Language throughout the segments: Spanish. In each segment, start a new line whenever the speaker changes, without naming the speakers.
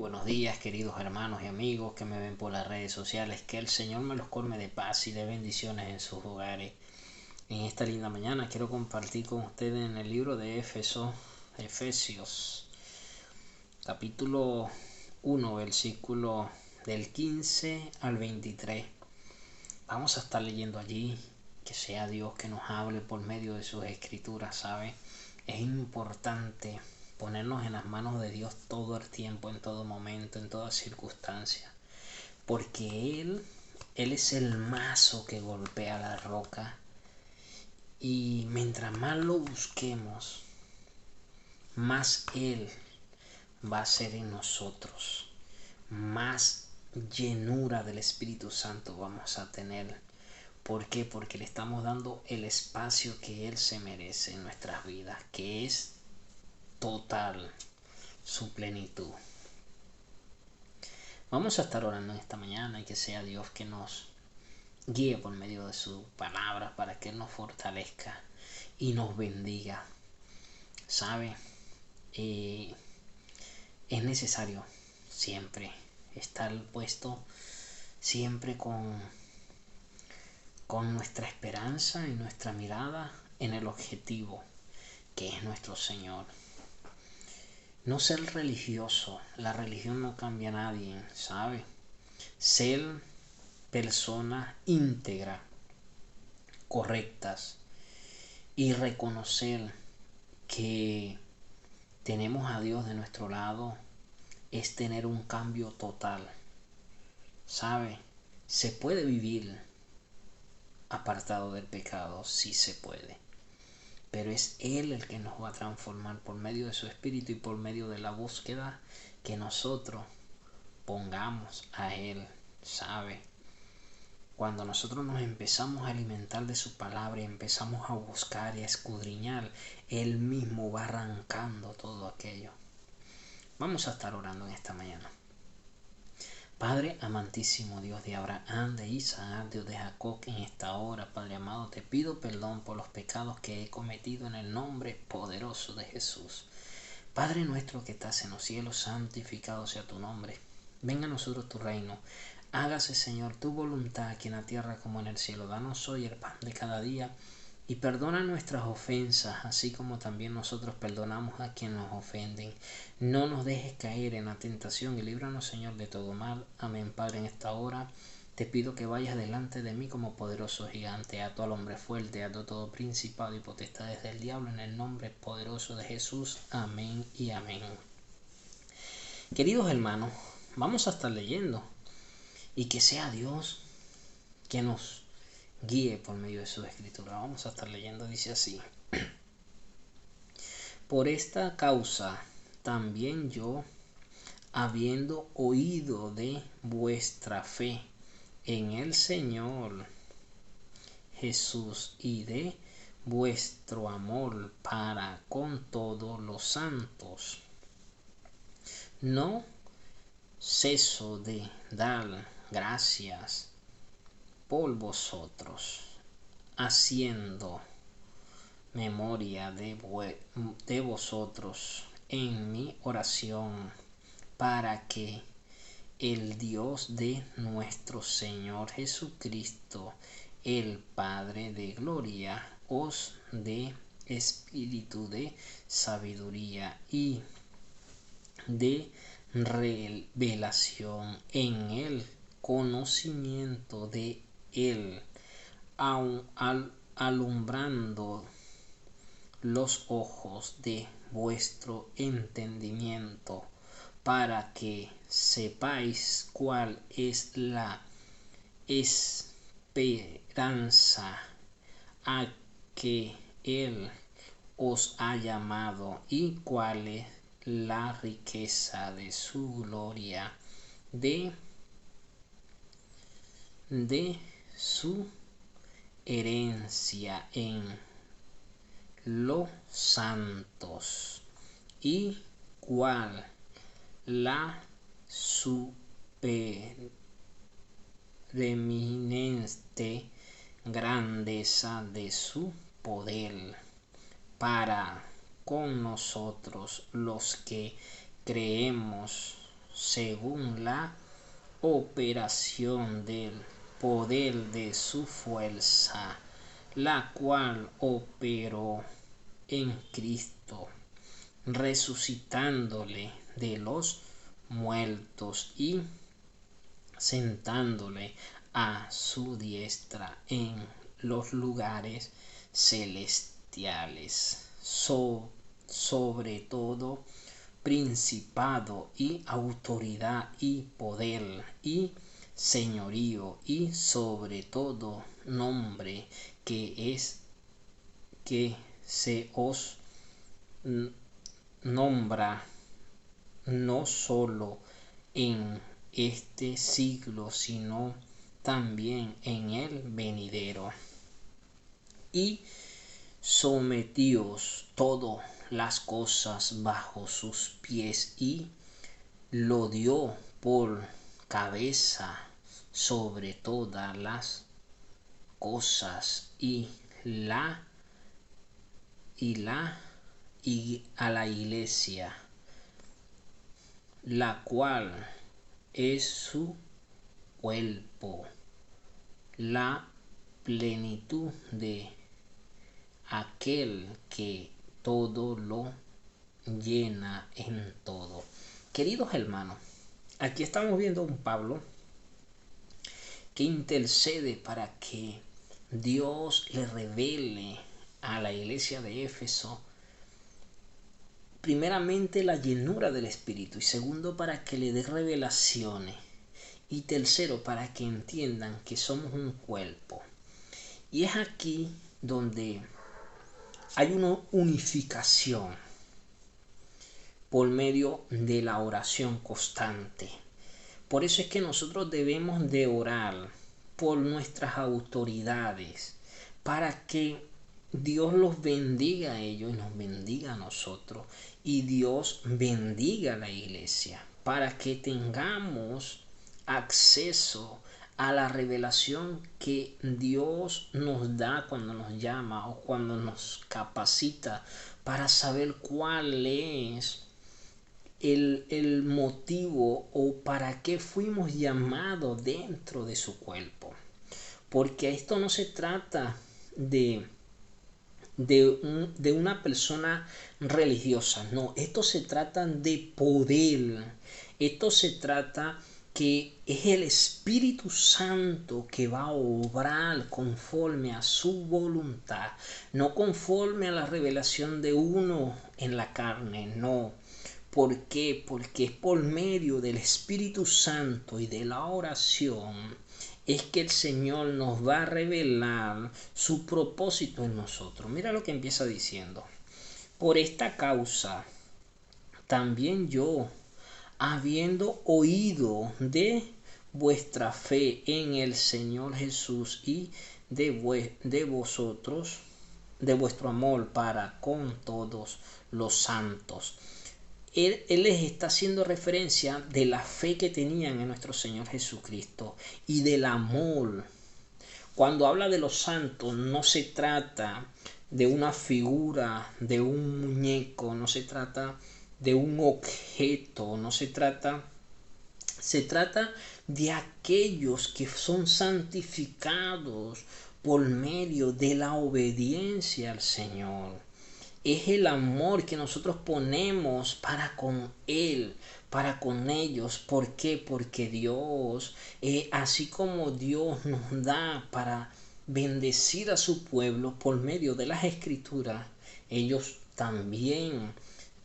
Buenos días, queridos hermanos y amigos que me ven por las redes sociales. Que el Señor me los colme de paz y de bendiciones en sus hogares. En esta linda mañana quiero compartir con ustedes en el libro de Efesios, capítulo 1, versículo del 15 al 23. Vamos a estar leyendo allí. Que sea Dios que nos hable por medio de sus escrituras, ¿sabe? Es importante ponernos en las manos de Dios todo el tiempo, en todo momento, en toda circunstancia. Porque Él es el mazo que golpea la roca. Y mientras más lo busquemos, más Él va a ser en nosotros. Más llenura del Espíritu Santo vamos a tener. ¿Por qué? Porque le estamos dando el espacio que Él se merece en nuestras vidas, que es total, su plenitud. Vamos a estar orando en esta mañana y que sea Dios que nos guíe por medio de su palabra para que Él nos fortalezca y nos bendiga. ¿Sabe? Es necesario siempre estar puesto siempre con nuestra esperanza y nuestra mirada en el objetivo que es nuestro Señor. No ser religioso, la religión no cambia a nadie, ¿sabe? Ser personas íntegras, correctas y reconocer que tenemos a Dios de nuestro lado es tener un cambio total, ¿sabe? Se puede vivir apartado del pecado, sí se puede, pero es Él el que nos va a transformar por medio de su Espíritu y por medio de la búsqueda que nosotros pongamos a Él, ¿sabe? Cuando nosotros nos empezamos a alimentar de su palabra y empezamos a buscar y a escudriñar, Él mismo va arrancando todo aquello. Vamos a estar orando en esta mañana. Padre amantísimo, Dios de Abraham, de Isaac, Dios de Jacob, en esta hora, Padre amado, te pido perdón por los pecados que he cometido en el nombre poderoso de Jesús. Padre nuestro que estás en los cielos, santificado sea tu nombre. Venga a nosotros tu reino. Hágase, Señor, tu voluntad aquí en la tierra como en el cielo. Danos hoy el pan de cada día y perdona nuestras ofensas, así como también nosotros perdonamos a quienes nos ofenden. No nos dejes caer en la tentación y líbranos, Señor, de todo mal. Amén, Padre, en esta hora te pido que vayas delante de mí como poderoso gigante. Ato al hombre fuerte, ato todo principado y potestades del diablo en el nombre poderoso de Jesús. Amén y amén. Queridos hermanos, vamos a estar leyendo y que sea Dios que nos guíe por medio de su escritura. Vamos a estar leyendo, dice así: por esta causa también yo, habiendo oído de vuestra fe en el Señor Jesús y de vuestro amor para con todos los santos, no ceso de dar gracias por vosotros, haciendo memoria de vosotros en mi oración, para que el Dios de nuestro Señor Jesucristo, el Padre de gloria, os dé espíritu de sabiduría y de revelación en el conocimiento de Él, alumbrando los ojos de vuestro entendimiento, para que sepáis cuál es la esperanza a que Él os ha llamado y cuál es la riqueza de su gloria, de su herencia en los santos, y cuál la supereminente grandeza de su poder para con nosotros los que creemos, según la operación del poder de su fuerza, la cual operó en Cristo, resucitándole de los muertos y sentándole a su diestra en los lugares celestiales, sobre todo principado y autoridad y poder y señorío y sobre todo nombre que se os nombra no solo en este siglo, sino también en el venidero. Y sometíos todas las cosas bajo sus pies, y lo dio por cabeza sobre todas las cosas, y a la iglesia, la cual es su cuerpo, la plenitud de aquel que todo lo llena en todo. Queridos hermanos, aquí estamos viendo a un Pablo que intercede para que Dios le revele a la iglesia de Éfeso, primeramente, la llenura del Espíritu, y segundo, para que le dé revelaciones, y tercero, para que entiendan que somos un cuerpo. Y es aquí donde hay una unificación por medio de la oración constante. Por eso es que nosotros debemos de orar por nuestras autoridades, para que Dios los bendiga a ellos y nos bendiga a nosotros, y Dios bendiga a la iglesia, para que tengamos acceso a la revelación que Dios nos da cuando nos llama o cuando nos capacita para saber cuál es el motivo o para qué fuimos llamados dentro de su cuerpo. Porque esto no se trata de una persona religiosa, no, esto se trata de poder, esto se trata que es el Espíritu Santo que va a obrar conforme a su voluntad, no conforme a la revelación de uno en la carne, no. ¿Por qué? Porque es por medio del Espíritu Santo y de la oración es que el Señor nos va a revelar su propósito en nosotros. Mira lo que empieza diciendo. Por esta causa, también yo, habiendo oído de vuestra fe en el Señor Jesús y de vosotros, de vuestro amor para con todos los santos. Él les está haciendo referencia de la fe que tenían en nuestro Señor Jesucristo y del amor. Cuando habla de los santos, no se trata de una figura, de un muñeco, no se trata de un objeto, se trata de aquellos que son santificados por medio de la obediencia al Señor. Es el amor que nosotros ponemos para con Él, para con ellos. ¿Por qué? Porque Dios, así como Dios nos da para bendecir a su pueblo por medio de las Escrituras, ellos también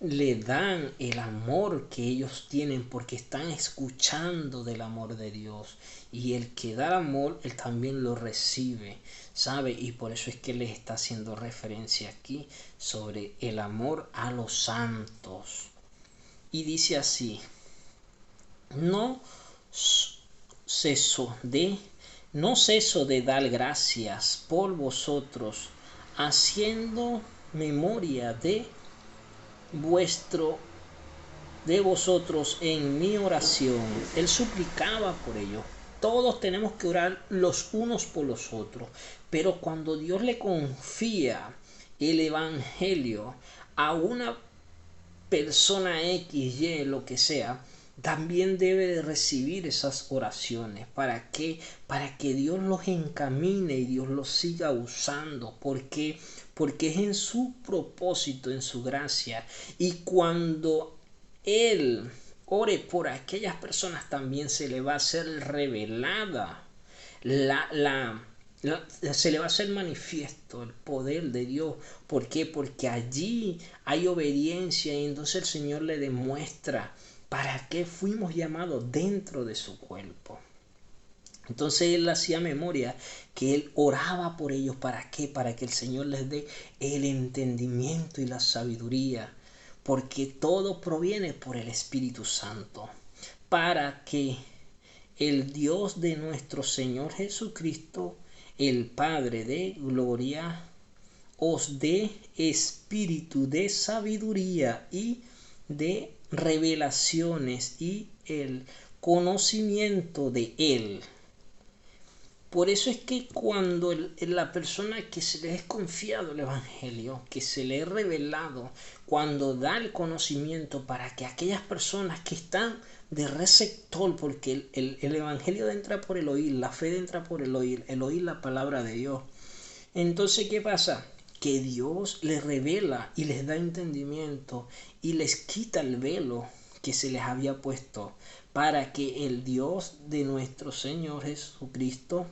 le dan el amor que ellos tienen porque están escuchando del amor de Dios, y el que da amor él también lo recibe, ¿sabe? Y por eso es que les está haciendo referencia aquí sobre el amor a los santos, y dice así: no ceso de dar gracias por vosotros, haciendo memoria de vosotros en mi oración. Él suplicaba por ellos. Todos tenemos que orar los unos por los otros, pero cuando Dios le confía el evangelio a una persona X, Y, lo que sea, también debe de recibir esas oraciones. ¿Para qué? Para que Dios los encamine y Dios los siga usando. ¿Por qué? Porque es en su propósito, en su gracia. Y cuando Él ore por aquellas personas, también se le va a ser revelada se le va a hacer manifiesto el poder de Dios. ¿Por qué? Porque allí hay obediencia y entonces el Señor le demuestra para qué fuimos llamados dentro de su cuerpo. Entonces él hacía memoria que él oraba por ellos. ¿Para qué? Para que el Señor les dé el entendimiento y la sabiduría. Porque todo proviene por el Espíritu Santo. Para que el Dios de nuestro Señor Jesucristo, el Padre de gloria, os dé espíritu de sabiduría y de revelaciones y el conocimiento de Él. Por eso es que cuando la persona que se le es confiado el Evangelio, que se le es revelado, cuando da el conocimiento para que aquellas personas que están de receptor, porque el Evangelio entra por el oír, la fe entra por el oír la palabra de Dios. Entonces, ¿qué pasa? Que Dios les revela y les da entendimiento y les quita el velo que se les había puesto, para que el Dios de nuestro Señor Jesucristo,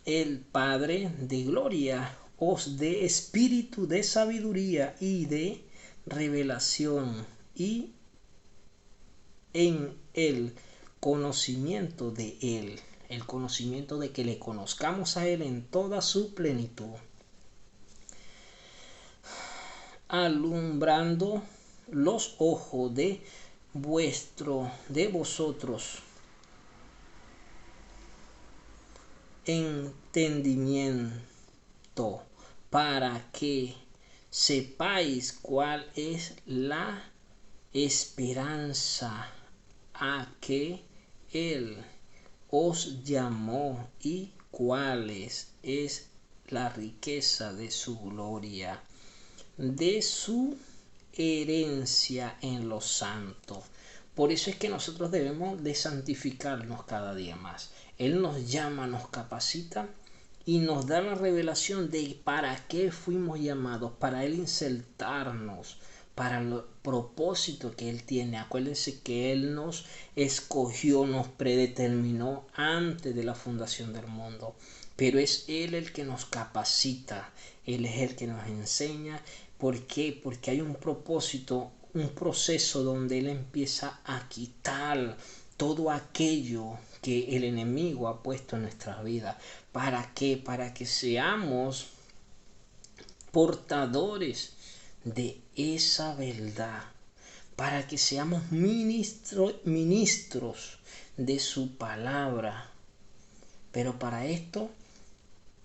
el Padre de gloria, os dé espíritu de sabiduría y de revelación y en el conocimiento de Él, el conocimiento de que le conozcamos a Él en toda su plenitud, alumbrando los ojos de vosotros entendimiento, para que sepáis cuál es la esperanza a que Él os llamó y cuál es la riqueza de su gloria, de su herencia en los santos. Por eso es que nosotros debemos de santificarnos cada día más. Él nos llama, nos capacita y nos da la revelación de para qué fuimos llamados, para Él insertarnos, para el propósito que Él tiene. Acuérdense que Él nos escogió, nos predeterminó antes de la fundación del mundo. Pero es Él el que nos capacita, Él es el que nos enseña. ¿Por qué? Porque hay un propósito, un proceso donde Él empieza a quitar todo aquello que el enemigo ha puesto en nuestras vidas. ¿Para qué? Para que seamos portadores de esa verdad, para que seamos ministros de su palabra. Pero para esto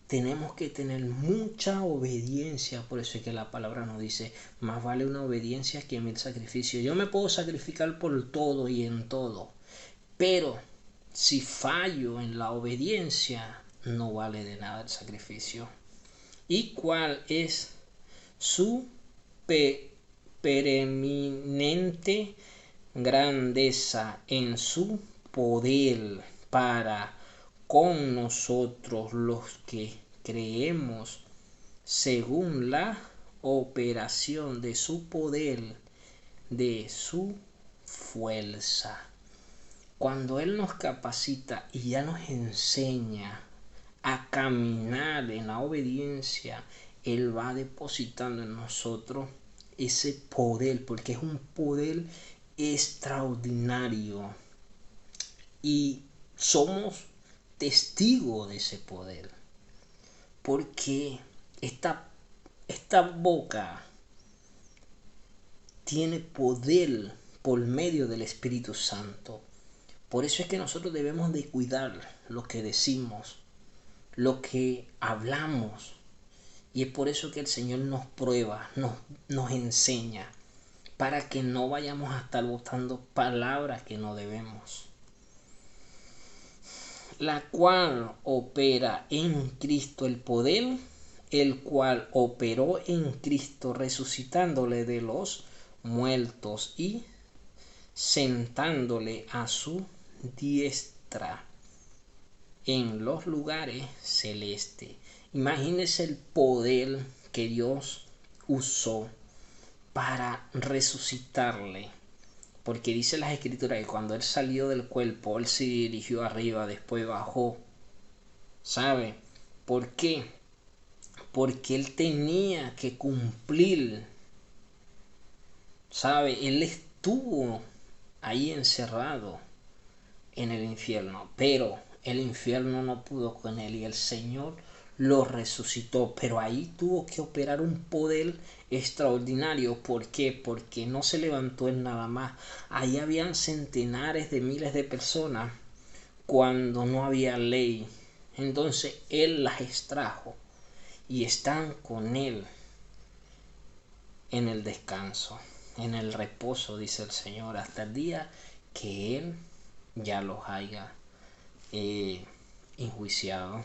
tenemos que tener mucha obediencia. Por eso es que la palabra nos dice, más vale una obediencia que 1000 sacrificios. Yo me puedo sacrificar por todo y en todo, pero si fallo en la obediencia, no vale de nada el sacrificio. ¿Y cuál es su preeminente grandeza en su poder para con nosotros los que creemos, según la operación de su poder, de su fuerza? Cuando Él nos capacita y ya nos enseña a caminar en la obediencia, Él va depositando en nosotros ese poder, porque es un poder extraordinario y somos testigos de ese poder, porque esta boca tiene poder por medio del Espíritu Santo. Por eso es que nosotros debemos de cuidar lo que decimos, lo que hablamos. Y es por eso que el Señor nos prueba, nos enseña, para que no vayamos a estar botando palabras que no debemos. La cual opera en Cristo el poder, el cual operó en Cristo resucitándole de los muertos y sentándole a su diestra en los lugares celestes. Imagínese el poder que Dios usó para resucitarle. Porque dice las escrituras que cuando él salió del cuerpo, él se dirigió arriba, después bajó. ¿Sabe? ¿Por qué? Porque él tenía que cumplir. ¿Sabe? Él estuvo ahí encerrado en el infierno, pero el infierno no pudo con él y el Señor lo resucitó, pero ahí tuvo que operar un poder extraordinario. ¿Por qué? Porque no se levantó él nada más. Ahí habían centenares de miles de personas cuando no había ley. Entonces él las extrajo y están con él en el descanso, en el reposo, dice el Señor, hasta el día que él ya los haya enjuiciado.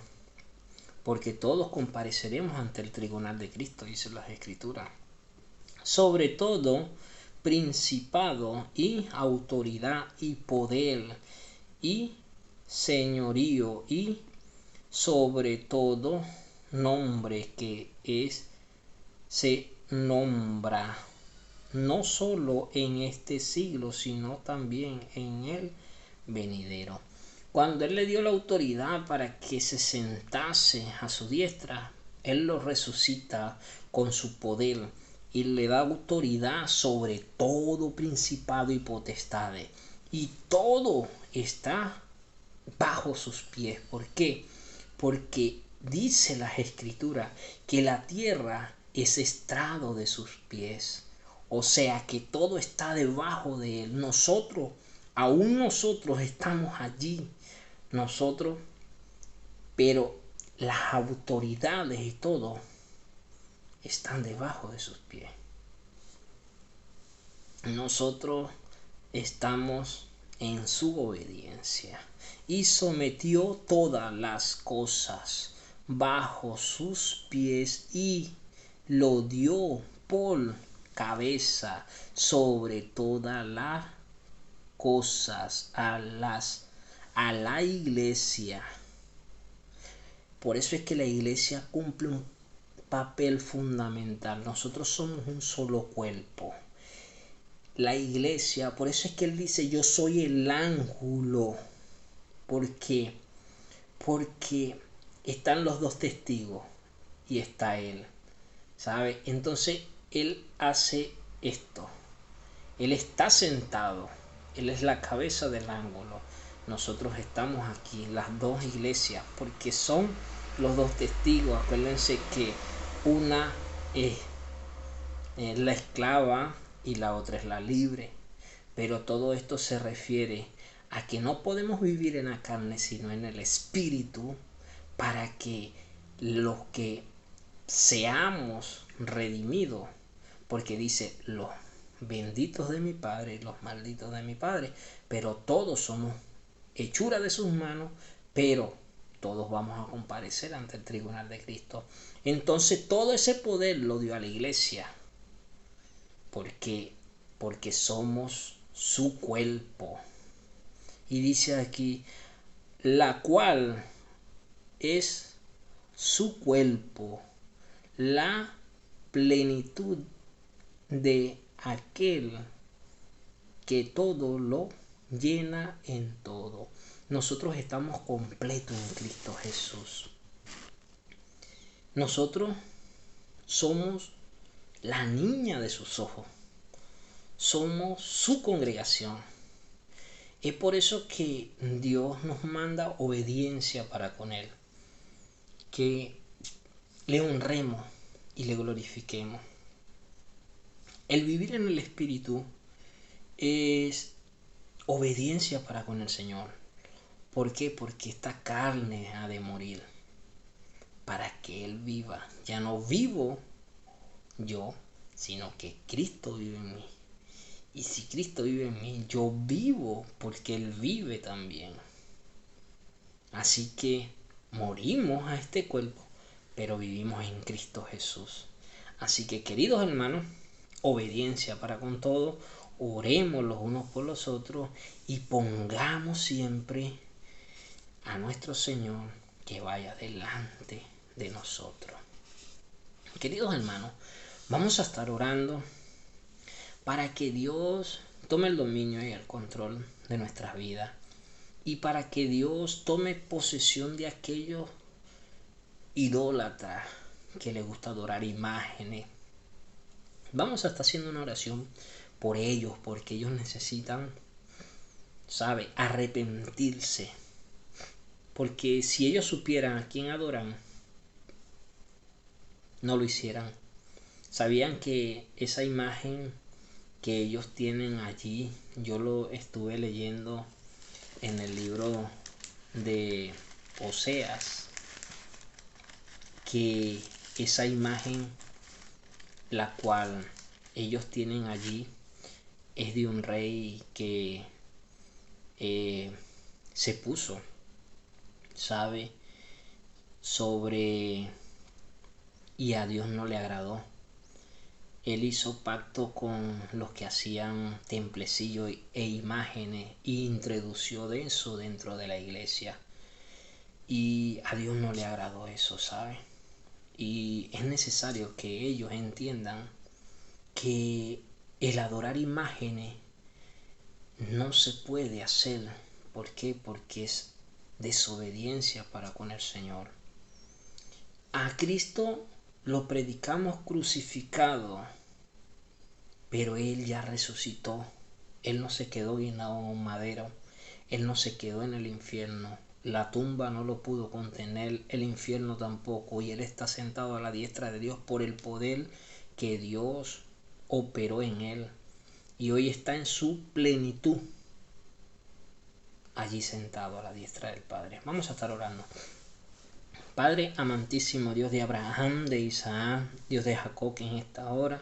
Porque todos compareceremos ante el tribunal de Cristo, dice las Escrituras. Sobre todo, principado y autoridad y poder y señorío y sobre todo nombre que se nombra no solo en este siglo, sino también en el venidero. Cuando él le dio la autoridad para que se sentase a su diestra, él lo resucita con su poder y le da autoridad sobre todo principado y potestades. Y todo está bajo sus pies. ¿Por qué? Porque dice las escrituras que la tierra es estrado de sus pies. O sea que todo está debajo de él. Aún nosotros estamos allí. Nosotros, pero las autoridades y todo están debajo de sus pies. Nosotros estamos en su obediencia y sometió todas las cosas bajo sus pies y lo dio por cabeza sobre todas las cosas a la iglesia. Por eso es que la iglesia cumple un papel fundamental. Nosotros somos un solo cuerpo. La iglesia, por eso es que él dice, yo soy el ángulo. ¿Por qué? Porque están los dos testigos y está él. ¿Sabe? Entonces él hace esto. Él está sentado. Él es la cabeza del ángulo. Nosotros estamos aquí, las dos iglesias, porque son los dos testigos. Acuérdense que una es la esclava y la otra es la libre. Pero todo esto se refiere a que no podemos vivir en la carne, sino en el espíritu, para que los que seamos redimidos, porque dice los benditos de mi Padre y los malditos de mi Padre, pero todos somos hechura de sus manos, pero todos vamos a comparecer ante el tribunal de Cristo. Entonces todo ese poder lo dio a la iglesia, porque somos su cuerpo. Y dice aquí, la cual es su cuerpo, la plenitud de aquel que todo lo llena en todo. Nosotros estamos completos en Cristo Jesús. Nosotros somos la niña de sus ojos. Somos su congregación. Es por eso que Dios nos manda obediencia para con Él. Que le honremos y le glorifiquemos. El vivir en el Espíritu es obediencia para con el Señor. ¿Por qué? Porque esta carne ha de morir para que Él viva. Ya no vivo yo, sino que Cristo vive en mí. Y si Cristo vive en mí, yo vivo porque Él vive también. Así que morimos a este cuerpo, pero vivimos en Cristo Jesús. Así que, queridos hermanos, obediencia para con todo, oremos los unos por los otros y pongamos siempre a nuestro Señor que vaya delante de nosotros. Queridos hermanos, vamos a estar orando para que Dios tome el dominio y el control de nuestras vidas y para que Dios tome posesión de aquellos idólatras que les gusta adorar imágenes. Vamos a estar haciendo una oración por ellos, porque ellos necesitan, arrepentirse. Porque si ellos supieran a quién adoran, no lo hicieran. Sabían que esa imagen que ellos tienen allí, yo lo estuve leyendo en el libro de Oseas, que esa imagen la cual ellos tienen allí es de un rey que se puso, sobre, y a Dios no le agradó. Él hizo pacto con los que hacían templecillos e imágenes e introdució de eso dentro de la iglesia. Y a Dios no le agradó eso, Y es necesario que ellos entiendan que el adorar imágenes no se puede hacer. ¿Por qué? Porque es desobediencia para con el Señor. A Cristo lo predicamos crucificado, pero Él ya resucitó. Él no se quedó guindado en un madero. Él no se quedó en el infierno. La tumba no lo pudo contener, el infierno tampoco. Y Él está sentado a la diestra de Dios por el poder que Dios operó en Él. Y hoy está en su plenitud, allí sentado a la diestra del Padre. Vamos a estar orando. Padre amantísimo, Dios de Abraham, de Isaac, Dios de Jacob, que en esta hora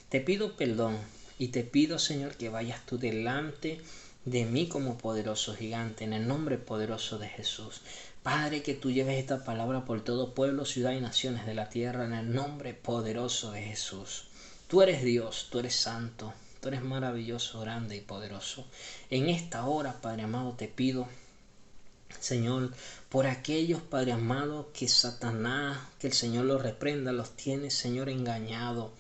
te pido perdón y te pido, Señor, que vayas tú delante de mí como poderoso gigante, en el nombre poderoso de Jesús. Padre, que tú lleves esta palabra por todo pueblo, ciudad y naciones de la tierra, en el nombre poderoso de Jesús. Tú eres Dios, tú eres santo, tú eres maravilloso, grande y poderoso. En esta hora, Padre amado, te pido, Señor, por aquellos, Padre amado, que Satanás, que el Señor los reprenda, los tiene, Señor, engañado,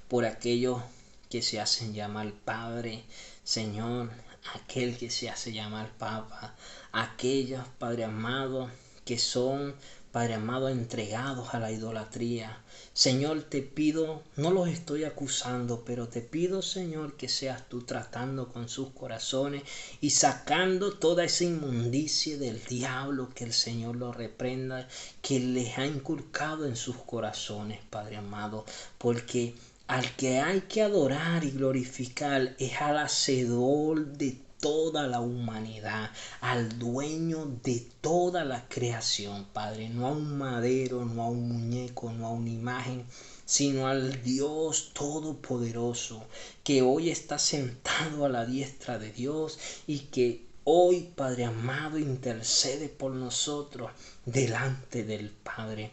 por aquellos que se hacen llamar Padre, Señor, aquel que se hace llamar Papa, aquellos, Padre amado, que son, Padre amado, entregados a la idolatría. Señor, te pido, no los estoy acusando, pero te pido, Señor, que seas tú tratando con sus corazones y sacando toda esa inmundicia del diablo, que el Señor los reprenda, que les ha inculcado en sus corazones, Padre amado, porque al que hay que adorar y glorificar es al hacedor de toda la humanidad, al dueño de toda la creación, Padre, no a un madero, no a un muñeco, no a una imagen, sino al Dios todopoderoso, que hoy está sentado a la diestra de Dios y que hoy, Padre amado, intercede por nosotros delante del Padre,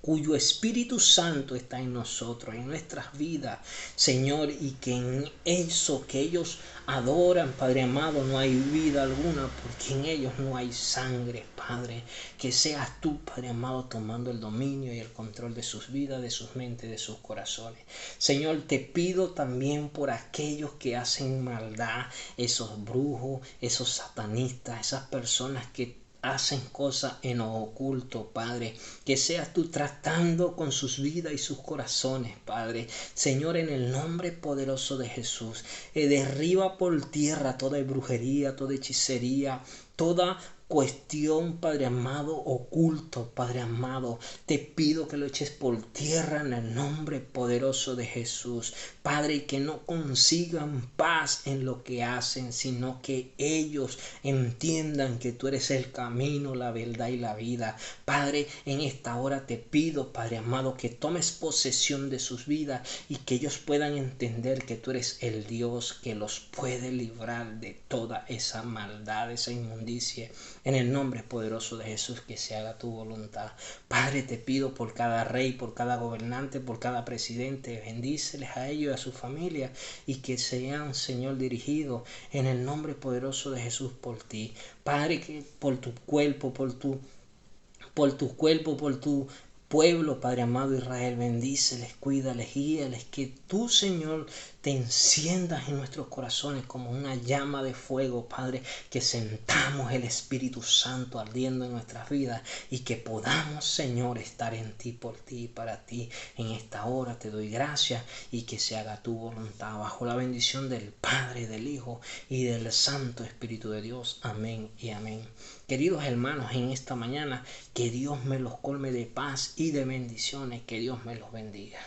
cuyo Espíritu Santo está en nosotros, en nuestras vidas, Señor, y que en eso que ellos adoran, Padre amado, no hay vida alguna, porque en ellos no hay sangre, Padre. Que seas tú, Padre amado, tomando el dominio y el control de sus vidas, de sus mentes, de sus corazones. Señor, te pido también por aquellos que hacen maldad, esos brujos, esos satanistas, esas personas que hacen cosas en lo oculto, Padre, que seas tú tratando con sus vidas y sus corazones, Padre. Señor, en el nombre poderoso de Jesús, derriba por tierra toda brujería, toda hechicería, toda cuestión, Padre amado, oculto, Padre amado. Te pido que lo eches por tierra en el nombre poderoso de Jesús, Padre, y que no consigan paz en lo que hacen, sino que ellos entiendan que tú eres el camino, la verdad y la vida. Padre, en esta hora te pido, Padre amado, que tomes posesión de sus vidas y que ellos puedan entender que tú eres el Dios que los puede librar de toda esa maldad, esa inmundicia bendice. En el nombre poderoso de Jesús, que se haga tu voluntad. Padre, te pido por cada rey, por cada gobernante, por cada presidente, bendíceles a ellos y a su familia, y que sean, Señor, dirigidos en el nombre poderoso de Jesús por ti. Padre, que por tu cuerpo, por tu pueblo, Padre amado Israel, bendíceles, cuídales, guíales, que tú, Señor, te enciendas en nuestros corazones como una llama de fuego, Padre, que sentamos el Espíritu Santo ardiendo en nuestras vidas y que podamos, Señor, estar en ti, por ti y para ti. En esta hora te doy gracias y que se haga tu voluntad bajo la bendición del Padre, del Hijo y del Santo Espíritu de Dios. Amén y amén. Queridos hermanos, en esta mañana, que Dios me los colme de paz y de bendiciones, que Dios me los bendiga.